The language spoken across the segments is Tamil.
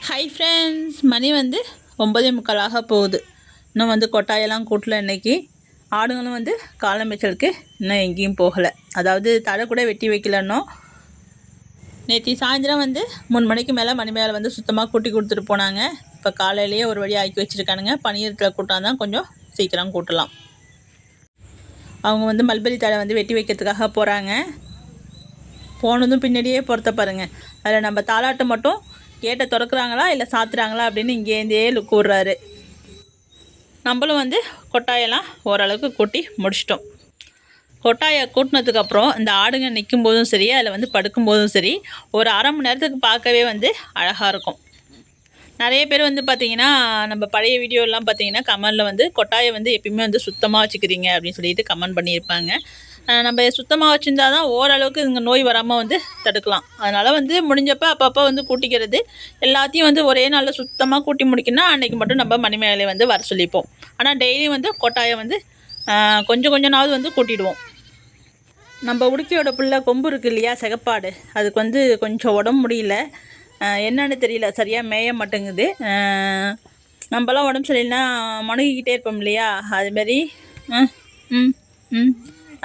ஹாய் ஃப்ரெண்ட்ஸ், மணி வந்து 9:45 போகுது. இன்னும் வந்து கொட்டாயெல்லாம் கூட்டல. இன்றைக்கி ஆடுங்களும் வந்து காலை மேய்ச்சலுக்கு இன்னும் எங்கேயும் போகலை. அதாவது தலை கூட வெட்டி வைக்கலன்னோ. நேற்று சாயந்தரம் வந்து 3 மணிக்கு மேலே மணி மேலே வந்து சுத்தமாக கூட்டி கொடுத்துட்டு போனாங்க. இப்போ காலையிலேயே ஒரு வழி ஆக்கி வச்சுருக்கானுங்க. பனியத்தில் கூட்டால் தான் கொஞ்சம் சீக்கிரம் கூட்டலாம். அவங்க வந்து மல்பெரி தழை வந்து வெட்டி வைக்கிறதுக்காக போகிறாங்க. போனதும் பின்னாடியே பொறுத்த பாருங்கள். அதில் நம்ம தாலாட்டு மட்டும் கேட்டை திறக்கிறாங்களா இல்லை சாத்துறாங்களா அப்படின்னு இங்கேருந்தே லுக்கு விட்றாரு. நம்மளும் வந்து கொட்டாயெல்லாம் ஓரளவுக்கு கூட்டி முடிச்சிட்டோம். கொட்டாயை கூட்டினதுக்கப்புறம் இந்த ஆடுங்க நிற்கும் போதும் சரி, அதில் வந்து படுக்கும்போதும் சரி, ஒரு அரை மணி நேரத்துக்கு பார்க்கவே வந்து அழகாக இருக்கும். நிறைய பேர் வந்து பார்த்திங்கன்னா, நம்ம பழைய வீடியோலாம் பார்த்திங்கன்னா கமெண்டில் வந்து கொட்டாயை வந்து எப்பயுமே வந்து சுத்தமாக வச்சுக்கிறீங்க அப்படின்னு சொல்லிட்டு கமெண்ட் பண்ணியிருப்பாங்க. நம்ம சுத்தமாக வச்சுருந்தா தான் ஓரளவுக்கு இங்கே நோய் வராமல் வந்து தடுக்கலாம். அதனால் வந்து முடிஞ்சப்போ அப்பப்போ வந்து கூட்டிக்கிறது, எல்லாத்தையும் வந்து ஒரே நாளில் சுத்தமாக கூட்டி முடிக்கணும்னா அன்றைக்கி மட்டும் நம்ம மணி மேலே வந்து வர சொல்லிப்போம். ஆனால் டெய்லியும் வந்து கொட்டாயை வந்து கொஞ்சம் நாள் வந்து கூட்டிடுவோம். நம்ம உடுக்கியோட பிள்ளை கொம்பு இருக்குது இல்லையா, சிகப்பாடு, அதுக்கு வந்து கொஞ்சம் உடம்பு முடியல, என்னன்னு தெரியல, சரியாக மேய மாட்டேங்குது. நம்மலாம் உடம்பு சரியில்லைன்னா மணுகிக்கிட்டே இருப்போம் இல்லையா, அதுமாரி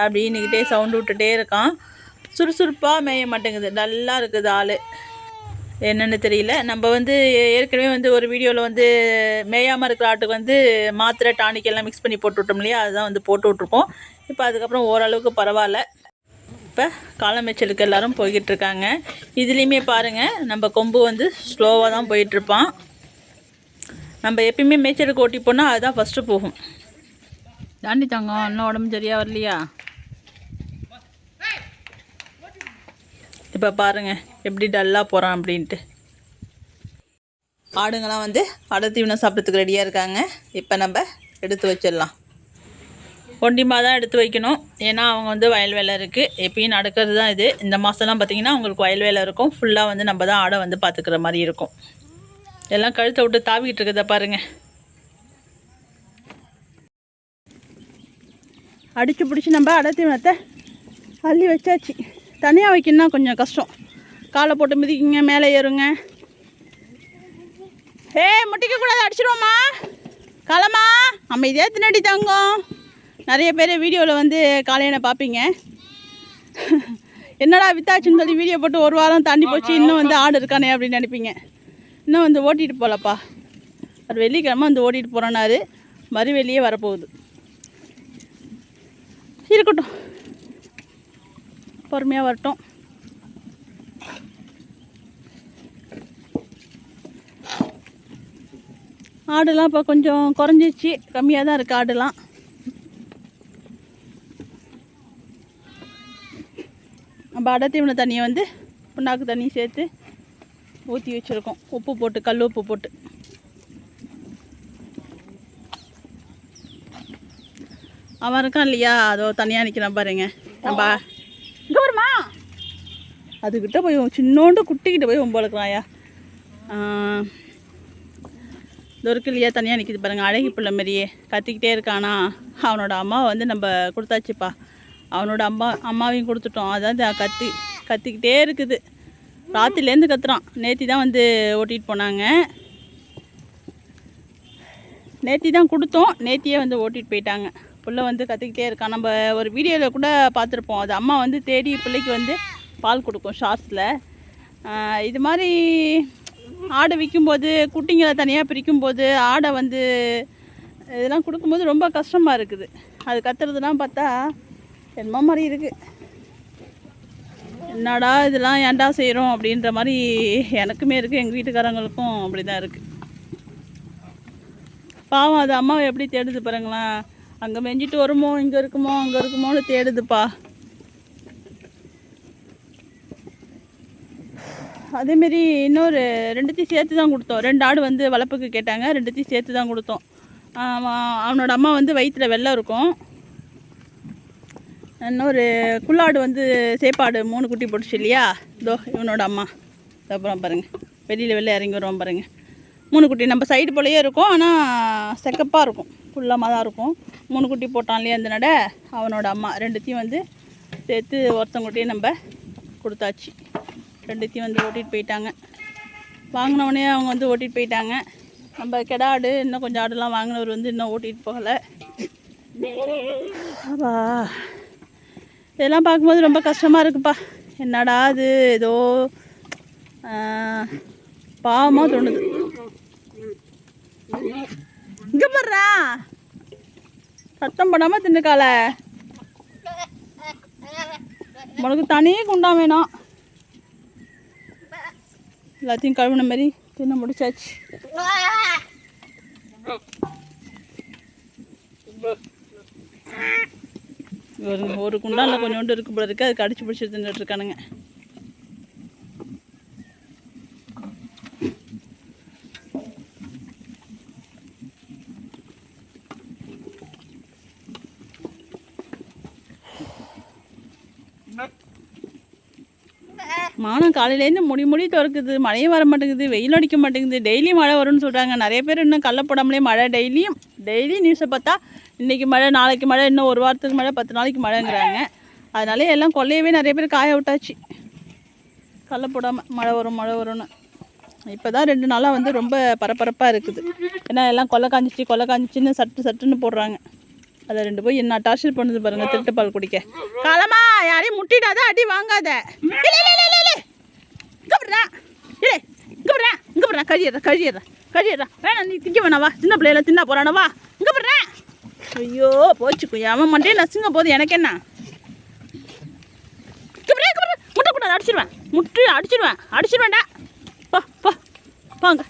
அப்படின்னுக்கிட்டே சவுண்டு விட்டுட்டே இருக்கான். சுறுசுறுப்பாக மேய மாட்டேங்குது, டல்லாக இருக்குது ஆள், என்னென்னு தெரியல. நம்ம வந்து ஏற்கனவே வந்து ஒரு வீடியோவில் வந்து மேயாமல் இருக்கிற ஆட்டுக்கு வந்து மாத்திரை டானிக் எல்லாம் மிக்ஸ் பண்ணி போட்டு விட்டோம் இல்லையா, அதுதான் வந்து போட்டு விட்ருக்கோம். இப்போ அதுக்கப்புறம் ஓரளவுக்கு பரவாயில்ல. இப்போ காளை மேய்ச்சலுக்கு எல்லோரும் போய்கிட்டு இருக்காங்க. இதுலேயுமே பாருங்கள், நம்ம கொம்பு வந்து ஸ்லோவாக தான் போயிட்டுருப்பான். நம்ம எப்பயுமே மேய்ச்சலுக்கு ஓட்டி போனால் அதுதான் ஃபஸ்ட்டு போகும். தாண்டி தங்கம், இன்னும் உடம்பு சரியாக வரலையா? இப்போ பாருங்கள் எப்படி டல்லாக போகிறான் அப்படின்ட்டு. ஆடுங்கள்லாம் வந்து அடத்தீவனம் சாப்பிட்றதுக்கு ரெடியாக இருக்காங்க. இப்போ நம்ம எடுத்து வச்சிடலாம். ஒண்டிமாக தான் எடுத்து வைக்கணும், ஏன்னா அவங்க வந்து வயல் வேலை இருக்குது. எப்பயும் நடக்கிறது தான் இது. இந்த மாதம்லாம் பார்த்திங்கன்னா அவங்களுக்கு வயல் வேலை இருக்கும். ஃபுல்லாக வந்து நம்ம தான் ஆடை வந்து பார்த்துக்கிற மாதிரி இருக்கும். எல்லாம் கழுத்தை விட்டு தாவிக்கிட்டு இருக்கிறத பாருங்கள். அடித்து பிடிச்சி நம்ம அடத்தீவனத்தை அள்ளி வச்சாச்சு. தனியாக வைக்கணும்னா கொஞ்சம் கஷ்டம். காலை போட்டு மிதிக்குங்க, மேலே ஏறுங்க. முட்டிக்கக்கூடாது, அடிச்சிடுவோம்மா. காலம்மா அமைதியாக தின்னாடி தங்கம். நிறைய பேர் வீடியோவில் வந்து காலையில பார்ப்பீங்க, என்னடா வித்தாச்சுன்னு சொல்லி வீடியோ போட்டு ஒரு வாரம் தாண்டி போச்சு, இன்னும் வந்து ஆடு இருக்கானே அப்படின்னு நினைப்பீங்க. இன்னும் வந்து ஓட்டிகிட்டு போகலப்பா. அது வெள்ளிக்கிழமை வந்து ஓட்டிகிட்டு போகிறோன்னாரு. மறுவெளியே வரப்போகுது. இருக்கட்டும், பொறுமையாக வரட்டும். ஆடுலாம் இப்போ கொஞ்சம் குறைஞ்சிச்சு, கம்மியாக தான் இருக்குது ஆடுலாம். நம்ம அடத்தீவன தண்ணியை வந்து புண்ணாக்கு தண்ணி சேர்த்து ஊற்றி வச்சுருக்கோம், உப்பு போட்டு, கல் உப்பு போட்டு. அவன் இருக்கான் இல்லையா, அதோ தனியாக நிற்கிறான் பாருங்க. நம்ம இங்கே வருமா, அதுக்கிட்ட போய் சின்னோண்டு குட்டிக்கிட்ட போய் ஒம்பளுக்குறாயா. இது இருக்கு இல்லையா, தனியாக நிற்கிது பாருங்கள், அழகி பிள்ளை மாதிரியே கத்திக்கிட்டே இருக்கானா. அவனோட அம்மாவை வந்து நம்ம கொடுத்தாச்சுப்பா. அவனோட அம்மாவையும் கொடுத்துட்டோம். அதான் கத்திக்கிட்டே இருக்குது. ராத்திரிலேருந்து கத்துறான். நேற்று தான் வந்து ஓட்டிகிட்டு போனாங்க. நேற்று தான் கொடுத்தோம், நேற்றியே வந்து ஓட்டிகிட்டு போயிட்டாங்க. பிள்ளை வந்து கத்திக்கிட்டே இருக்கான். நம்ம ஒரு வீடியோவில் கூட பார்த்துருப்போம். அது அம்மா வந்து தேடி பிள்ளைக்கு வந்து பால் கொடுக்கும் ஷார்ட்ஸில். இது மாதிரி ஆடை விற்கும்போது, குட்டிங்களை தனியாக பிரிக்கும்போது, ஆடை வந்து இதெல்லாம் கொடுக்கும்போது ரொம்ப கஷ்டமாக இருக்குது. அது கத்துறதுலாம் பார்த்தா என்னமோ மாதிரி இருக்குது. என்னடா இதெல்லாம் ஏன்டா செய்கிறோம் அப்படின்ற மாதிரி எனக்குமே இருக்குது, எங்கள் வீட்டுக்காரங்களுக்கும் அப்படி தான் இருக்குது. பாவம், அது அம்மாவை எப்படி தேடுது பாருங்களேன். அங்கே மெஞ்சிட்டு வருமோ, இங்கே இருக்குமோ, அங்கே இருக்குமோன்னு தேடுதுப்பா. அதேமாரி இன்னொரு 2த்தையும் சேர்த்து தான் கொடுத்தோம். 2 ஆடு வந்து வளர்ப்புக்கு கேட்டாங்க, 2த்தையும் சேர்த்து தான் கொடுத்தோம். அவனோட அம்மா வந்து வயிற்றில் வெள்ளம் இருக்கும். இன்னொரு குள்ளாடு வந்து சேப்பாடு 3 குட்டி போட்டுச்சு இல்லையா, இதோ இவனோட அம்மா. அப்புறம் பாருங்கள், வெளியில் வெளில இறங்கி வருவான் பாருங்கள். 3 குட்டி நம்ம சைடு போலையே இருக்கும், ஆனால் செக்கப்பாக இருக்கும், ஃபுல்லாக தான் இருக்கும். 3 குட்டி போட்டான் இல்லையா இந்த நடை, அவனோட அம்மா. 2த்தையும் வந்து சேர்த்து ஒருத்தங்குட்டியும் நம்ம கொடுத்தாச்சு. ரெண்டுத்தையும் வந்து ஓட்டிகிட்டு போயிட்டாங்க. வாங்கினவொடனே அவங்க வந்து ஓட்டிகிட்டு போயிட்டாங்க. நம்ம கெடா ஆடு இன்னும் கொஞ்சம் ஆடுலாம் வாங்கினவர் வந்து இன்னும் ஓட்டிகிட்டு போகலை. அப்பா இதெல்லாம் பார்க்கும்போது ரொம்ப கஷ்டமாக இருக்குப்பா. என்னடா அது ஏதோ பாவமாக தோணுது. இங்கே போடுறா சத்தம் போடாமல் தின்னுக்கால. உனக்கு தனி குண்டா வேணும். எல்லாத்தையும் கழுவுன மாதிரி தின்ன முடிச்சாச்சு. ஒரு குண்டானில் கொஞ்சோண்டு இருக்கு போல இருக்கு. அதுக்கு அடிச்சு பிடிச்சி தின்னுட்டு இருக்கானுங்க. மானம் காலையிலேருந்து முடி திறக்குது. மழையும் வர மாட்டேங்குது, வெயில் அடிக்க மாட்டேங்குது. டெய்லி மழை வரும்னு சொல்கிறாங்க. நிறைய பேர் இன்னும் கள்ள போடாமலே மழை டெய்லி நியூஸை பார்த்தா இன்றைக்கி மழை, நாளைக்கு மழை, இன்னும் ஒரு வாரத்துக்கு மழை, 10 நாளைக்கு மழைங்கிறாங்க. அதனாலே எல்லாம் கொல்லையவே நிறைய பேர் காய விட்டாச்சு. கள்ள போடாமல் மழை வரும்னு. இப்போ தான் 2 நாளாக வந்து ரொம்ப பரபரப்பாக இருக்குது. ஏன்னா எல்லாம் கொல்லை காஞ்சிச்சின்னு சட்டுன்னு போடுறாங்க. அதை 2 போய் என்ன டார்ச்சர் பண்ணுது பாருங்கள். திருட்டு பால் குடிக்க. காலமா யாரையும் முட்டிடாத, அடி வாங்காத. கழியறா வேணாம், நீ திங்க வேணாவா. சின்ன பிள்ளையில தின்னா போறானவா. இங்கே போடுறேன். ஐயோ போச்சுக்கு அவன் மண்டே நசுங்க போது எனக்கு என்ன. முட்டை கூட அடிச்சிருவேன்டா. போங்க.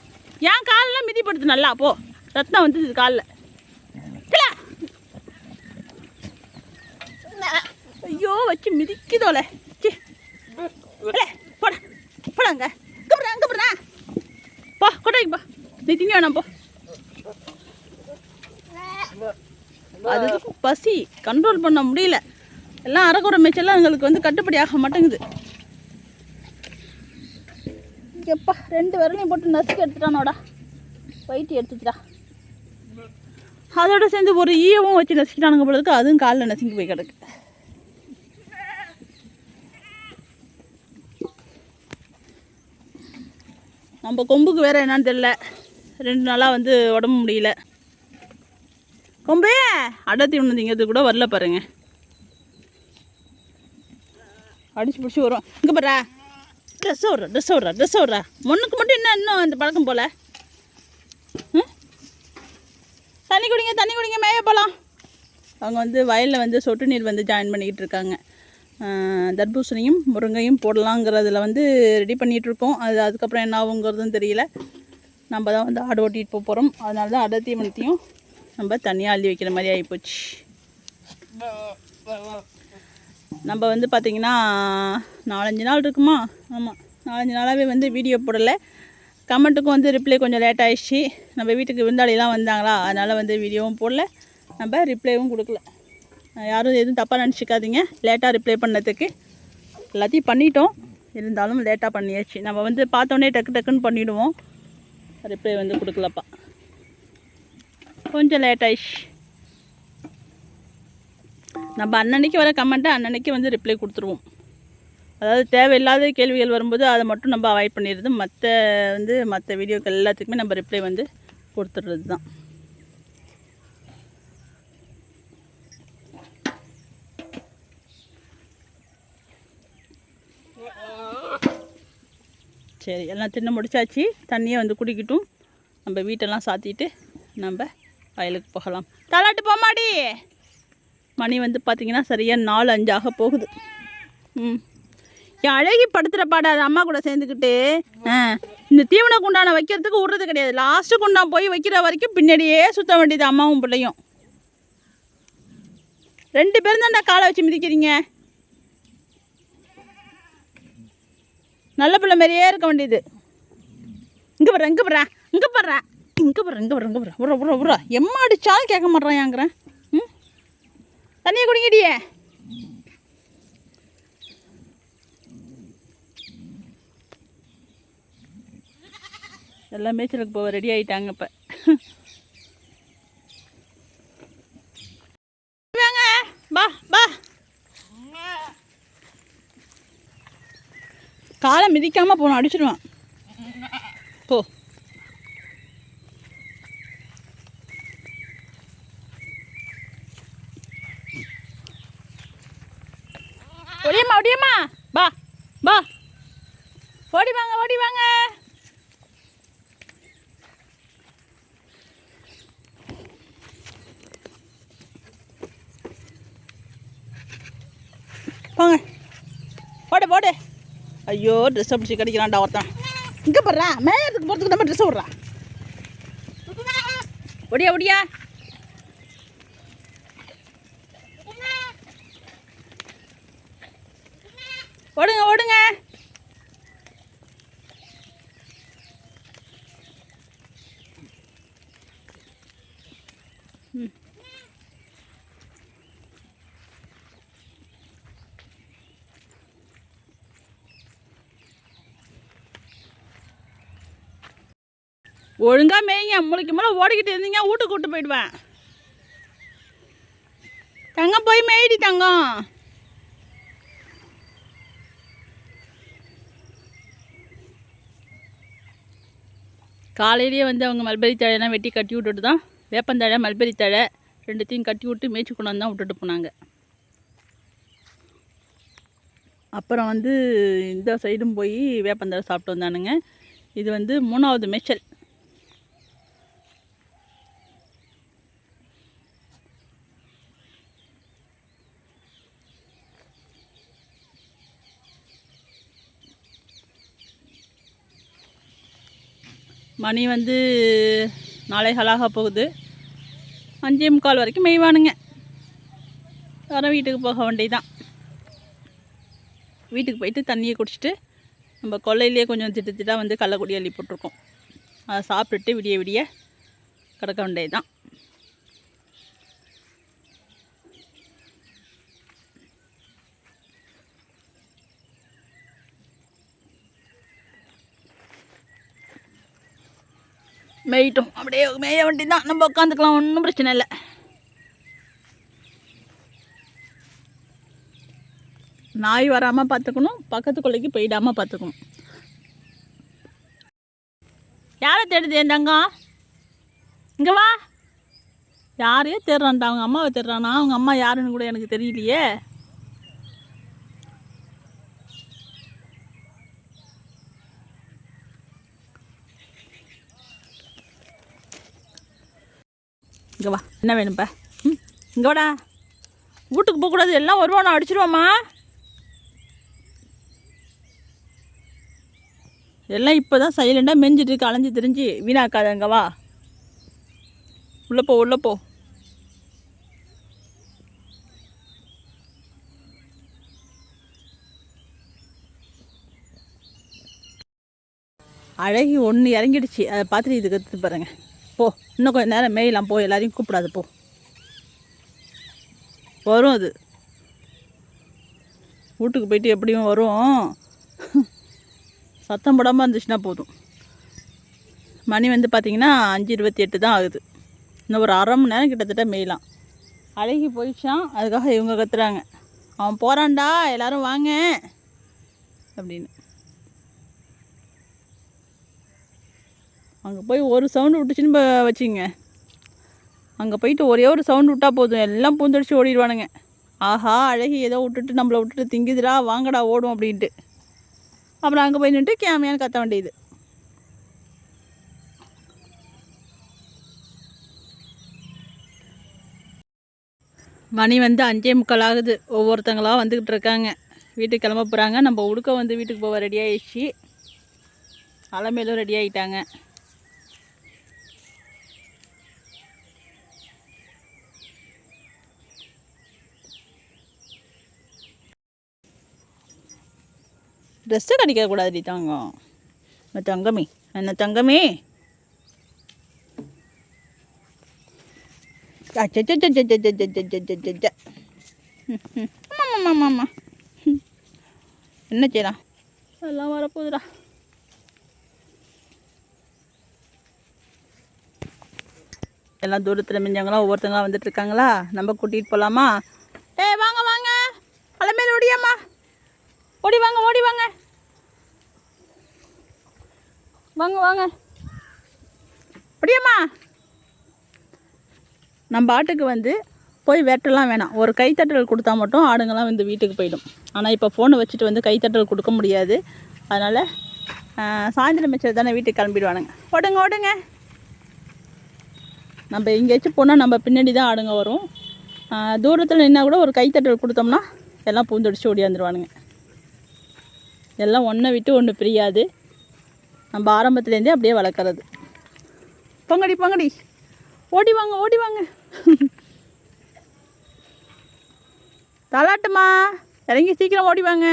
என் காலெல்லாம் மிதிப்படுத்து நல்லா. போ ரத்னம் வந்து காலில். ஐயோ வச்சு மிதிக்குதோல. போடாங்க. போ கொட்டாய்க்கு போ. நீ திங்க வேணாம் போ. அது பசி கண்ட்ரோல் பண்ண முடியல. எல்லாம் அரைக்குறை மேய்ச்செல்லாம் எங்களுக்கு வந்து கட்டுப்படி ஆக மாட்டேங்குது. எப்பா 2 விரலையும் போட்டு நசுக்கி எடுத்துட்டானோடா. வயிற்று எடுத்துட்டா. அதோட சேர்ந்து ஒரு ஈயவும் வச்சு நசுக்கிட்டானுங்க போல இருக்கு. அதுவும் காலில் நசுங்கி போய் கிடக்கு. நம்ம கொம்புக்கு வேறு என்னான்னு தெரில. 2 நாளாக வந்து உடம்பு முடியல. கொம்பே அடத்தி ஒன்று திங்கிறது கூட வரல பாருங்க. அடிச்சு பிடிச்சி வரும். இங்கே பாரு ட்ரெஸ் விட்றா. முன்னுக்கு மட்டும் இன்னும் அந்த பழக்கம் போல். தண்ணி குடிங்க மேய போகலாம். அவங்க வந்து வயலில் வந்து சொட்டு நீர் வந்து ஜாயின் பண்ணிக்கிட்டு இருக்காங்க. தர்பூசணியும் முருங்கையும் போடலாங்கிறதுல வந்து ரெடி பண்ணிகிட்ருக்கோம். அதுக்கப்புறம் என்ன ஆகுங்கிறதும் தெரியல. நம்ம தான் வந்து ஆடு ஓட்டிகிட்டு போக போகிறோம். அதனால தான் அடத்தீவனத்தையும் நம்ம தனியாக அள்ளி வைக்கிற மாதிரி ஆகிப்போச்சு. நம்ம வந்து பார்த்திங்கன்னா 4-5 நாள் இருக்குமா. ஆமாம் 4-5 நாளாகவே வந்து வீடியோ போடலை. கமெண்ட்டுக்கும் வந்து ரிப்ளை கொஞ்சம் லேட் ஆகிடுச்சு. நம்ம வீட்டுக்கு விருந்தாளிலாம் வந்தாங்களா, அதனால் வந்து வீடியோவும் போடல, நம்ம ரிப்ளைவும் கொடுக்கல. யாரும் எதுவும் தப்பாக நினச்சிக்காதீங்க. லேட்டாக ரிப்ளை பண்ணதுக்கு எல்லாத்தையும் பண்ணிட்டோம். இருந்தாலும் லேட்டாக பண்ணியாச்சு. நம்ம வந்து பார்த்தோன்னே டக்குன்னு பண்ணிவிடுவோம். ரிப்ளை வந்து கொடுக்கலப்பா, கொஞ்சம் லேட் ஆயிடுச்சு. நம்ம அன்னன்னைக்கு வர கமெண்ட்டை அன்னன்னைக்கு வந்து ரிப்ளை கொடுத்துருவோம். அதாவது தேவையில்லாத கேள்விகள் வரும்போது அதை மட்டும் நம்ம அவாய்ட் பண்ணிடுறது. மற்ற வீடியோக்கள் எல்லாத்துக்குமே நம்ம ரிப்ளை வந்து கொடுத்துடுறது தான். சரி, எல்லாம் தின்னு முடிச்சாச்சு. தண்ணியை வந்து குடிக்கட்டும். நம்ம வீட்டெல்லாம் சாத்திட்டு நம்ம வயலுக்கு போகலாம். தாலாட்டு போமாடி. மணி வந்து பார்த்திங்கன்னா சரியாக 4-5 ஆக போகுது. என் அழகி படுத்துகிற பாடாது அம்மா கூட சேர்ந்துக்கிட்டு. இந்த தீவன குண்டான வைக்கிறதுக்கு விட்றது கிடையாது. லாஸ்ட்டு குண்டான் போய் வைக்கிற வரைக்கும் பின்னாடியே சுற்ற வேண்டியது அம்மாவும் பிள்ளையும். 2 பேரும் தான் காலை வச்சு மிதிக்கிறீங்க. நல்ல பிள்ளை மாதிரியே இருக்க வேண்டியது. இங்கே போடுறேன். உரா எம்மா அடித்தாலும் கேட்க மாட்டேறாங்கிறேன். தண்ணியை குடிங்கடியே. எல்லாம் மேய்ச்சலுக்கு போக ரெடி ஆகிட்டாங்க. இப்போ வாங்க, பா காலை மிதிக்காமல் போகணும், அடிச்சிடுவான். போ. ஒடியம்மா ஒடியம்மா, பா பா, ஓடி வாங்க ஓடி வாங்க. போங்க, போடு போடு. ஐயோ, ட்ரெஸ்ஸை பிடிச்சி கடிக்கிறான்டா ஒருத்தன். இங்கே போடுறான், மேயத்துக்கு போகிறதுக்கு நம்ம ட்ரெஸ்ஸை விட்றான். ஒடியா ஒடியா. ஓடுங்க ஓடுங்க. ஒழுங்கா மேய்ங்க, முளைக்கு மேலே ஓடிக்கிட்டு இருந்தீங்க வீட்டுக்கு கூட்டு போயிடுவேன். தங்கம் போய் மேய்டி தங்கம். காலையிலேயே வந்து அவங்க மல்பெரி தழையெல்லாம் வெட்டி கட்டி விட்டுட்டு தான், வேப்பந்தழை மல்பெரி தழை ரெண்டுத்தையும் கட்டி விட்டு மேய்ச்சி கொண்டாந்து தான் விட்டுட்டு போனாங்க. அப்புறம் வந்து இந்த சைடும் போய் வேப்பந்தழை சாப்பிட்டு வந்தானுங்க. இது வந்து 3வது மேய்ச்சல். மணி வந்து 4:15 போகுது. 5:45 வரைக்கும் மேய்வானுங்க. வர வீட்டுக்கு போக வேண்டியதான். வீட்டுக்கு போயிட்டு தண்ணியை குடிச்சிட்டு நம்ம கொல்லையிலேயே கொஞ்சம் திட்டாக வந்து கள்ளக்குடி அள்ளி போட்டிருக்கோம். அதை சாப்பிட்டுட்டு விடிய விடிய கிடக்க வேண்டியதுதான். மேயிட்டோம், அப்படியே மேய வேண்டி தான். நம்ம உட்காந்துக்கலாம், ஒன்றும் பிரச்சனை இல்லை. நாய் வராமல் பார்த்துக்கணும், பக்கத்து கொள்ளைக்கு போயிடாமல் பார்த்துக்கணும். யாரை தேடுது என் தங்கம்? இங்கே வா. யாரையே தேடுறான்டா, அவங்க அம்மாவை தேடுறானா? அவங்க அம்மா யாருன்னு கூட எனக்கு தெரியலையே. இங்கே வா, என்ன வேணும்ப்பா? இங்கே வாடா. வீட்டுக்கு போகக்கூடாது, எல்லாம் வருவானா, அடிச்சிருவாம்மா. எல்லாம் இப்போ தான் சைலண்டாக மெஞ்சிட்டு களைஞ்சி திரிஞ்சு வீணாக்காத. இங்கே வா, உள்ளே போ உள்ளே போ. அழகி ஒன்று இறங்கிடுச்சு, அதை பார்த்துட்டு இது கற்றுட்டு பாருங்க. போ, இன்னும் கொஞ்சம் நேரம் மேயலாம். போ, எல்லாரையும் கூப்பிடாது. போ, வரும் அது. வீட்டுக்கு போயிட்டு எப்படியும் வரும். சத்தம் போடாமல் இருந்துச்சுன்னா போதும். மணி வந்து பார்த்திங்கன்னா 5:28 தான் ஆகுது. இன்னும் ஒரு 1/2 மணி நேரம் கிட்டத்தட்ட மேயலாம். அழகி போயிடுச்சான், அதுக்காக இவங்க கத்துறாங்க, அவன் போகிறான்டா எல்லோரும் வாங்க அப்படின்னு. அங்கே போய் ஒரு சவுண்டு விட்டுச்சுன்னு வச்சுங்க. அங்கே போயிட்டு ஒரே ஒரு சவுண்டு விட்டால் போதும், எல்லாம் பூந்தடிச்சு ஓடிடுவானுங்க. ஆஹா, அழகி ஏதோ விட்டுட்டு நம்மளை விட்டுட்டு திங்குதுடா, வாங்கடா ஓடும் அப்படின்ட்டு. அப்புறம் அங்கே போய் நின்று கேமையான்னு கத்த வேண்டியது. மணி வந்து 5:45 ஆகுது. ஒவ்வொருத்தங்களாக வந்துக்கிட்டு இருக்காங்க. வீட்டுக்கு கிளம்ப போகிறாங்க. நம்ம உடுக்க வந்து வீட்டுக்கு போக ரெடி ஆகிடுச்சு. அலமேலும் ரெடி ஆகிட்டாங்க. ட்ரெஸ்ஸை கடிக்கக்கூடாது தங்கம். தங்கமே, என்ன தங்கமே. ஆமாம்மாம்மா, என்ன செய்யலாம், எல்லாம் வரப்போகுதுடா. எல்லாம் தூரத்தில் மிஞ்சவங்களாம் ஒவ்வொருத்தங்களாம் வந்துட்டுருக்காங்களா, நம்ம கூட்டிகிட்டு போகலாமா? வாங்க வாங்க, அலமேல் ஓடியாம்மா, ஓடி வாங்க ஓடி வாங்க. வாங்க வாங்க அப்படியாம்மா. நம்ம ஆட்டுக்கு வந்து போய் வெட்டலாம் வேணாம், ஒரு கைத்தட்டல் கொடுத்தா மட்டும் ஆடுங்கள்லாம் வந்து வீட்டுக்கு போயிடும். ஆனால் இப்போ ஃபோனை வச்சுட்டு வந்து கைத்தட்டல் கொடுக்க முடியாது. அதனால் சாயந்தரம் மிச்சம் தானே வீட்டுக்கு கிளம்பிடுவானுங்க. ஓடுங்க ஓடுங்க. நம்ம எங்கேயாச்சும் போனால் நம்ம பின்னாடி தான் ஆடுங்க வரும். தூரத்தில் நின்னா கூட ஒரு கைத்தட்டல் கொடுத்தோம்னா எல்லாம் பூந்தடிச்சு ஓடியாந்துருவானுங்க. எல்லாம் ஒன்றை விட்டு ஒன்று பிரியாது. நம்ம ஆரம்பத்துலேருந்தே அப்படியே வளர்க்குறது. பொங்கடி பொங்கடி ஓடி வாங்க ஓடி வாங்க. தாலாட்டுமா இறங்கி சீக்கிரம் ஓடி வாங்க.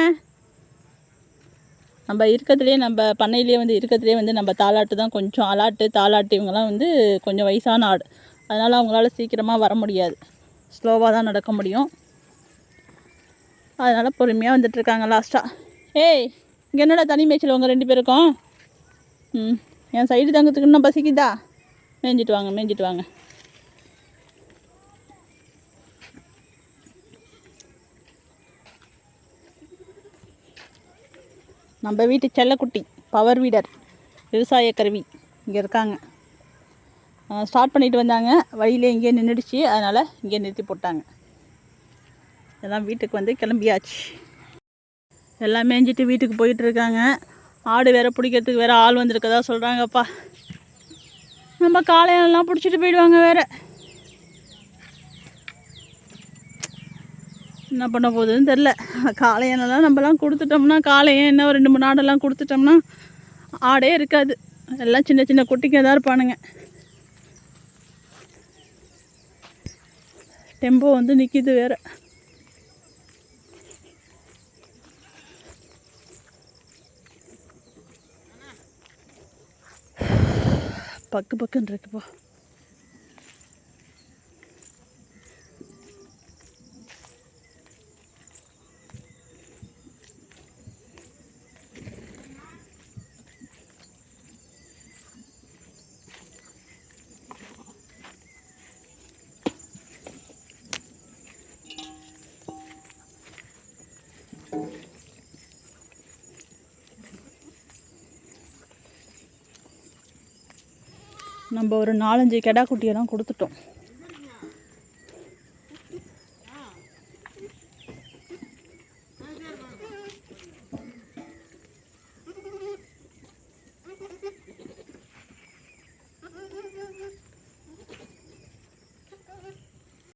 நம்ம இருக்கிறதுலே நம்ம பண்ணையிலே வந்து இருக்கிறதுலே வந்து நம்ம தாலாட்டு தான் கொஞ்சம் அலாட்டு தாலாட்டு. இவங்கெல்லாம் வந்து கொஞ்சம் வயசான ஆடு, அதனால் அவங்களால சீக்கிரமாக வர முடியாது, ஸ்லோவாக தான் நடக்க முடியும். அதனால் பொறுமையாக வந்துட்டுருக்காங்க லாஸ்ட்டாக. ஏய் இங்கே என்னடா தனி மேய்ச்சல் உங்கள் 2 பேருக்கும்? என் சைடு தங்கத்துக்கு இன்னும் பசிக்குதா? மேய்ஞ்சிட்டு வாங்க மேய்ஞ்சிட்டு வாங்க. நம்ம வீட்டு செல்லக்குட்டி பவர் வீடர் விவசாய கருவி இங்கே இருக்காங்க. ஸ்டார்ட் பண்ணிட்டு வந்தாங்க, வழியிலே இங்கே நின்றுடுச்சு, அதனால் இங்கே நிறுத்தி போட்டாங்க. எல்லாம் வீட்டுக்கு வந்து கிளம்பியாச்சு. எல்லாம் மேய்ஞ்சிட்டு வீட்டுக்கு போயிட்டுருக்காங்க. ஆடு வேறு பிடிக்கிறதுக்கு வேறு ஆள் வந்திருக்கதா சொல்கிறாங்கப்பா. நம்ம காளையெல்லாம் பிடிச்சிட்டு போயிடுவாங்க வேறு. என்ன பண்ண போகுதுன்னு தெரில. காளையனெல்லாம் நம்மலாம் கொடுத்துட்டோம்னா, காளையன் என்ன ஒரு 2-3 ஆடெல்லாம் கொடுத்துட்டோம்னா ஆடே இருக்காது. எல்லாம் சின்ன சின்ன குட்டிங்க தான் இருப்பானுங்க. டெம்போ வந்து நிற்கிது வேறு. பக்கு பக்குன்னு இருக்குப்பா. நம்ம ஒரு 4-5 கெடா குட்டியெல்லாம் கொடுத்துட்டோம்.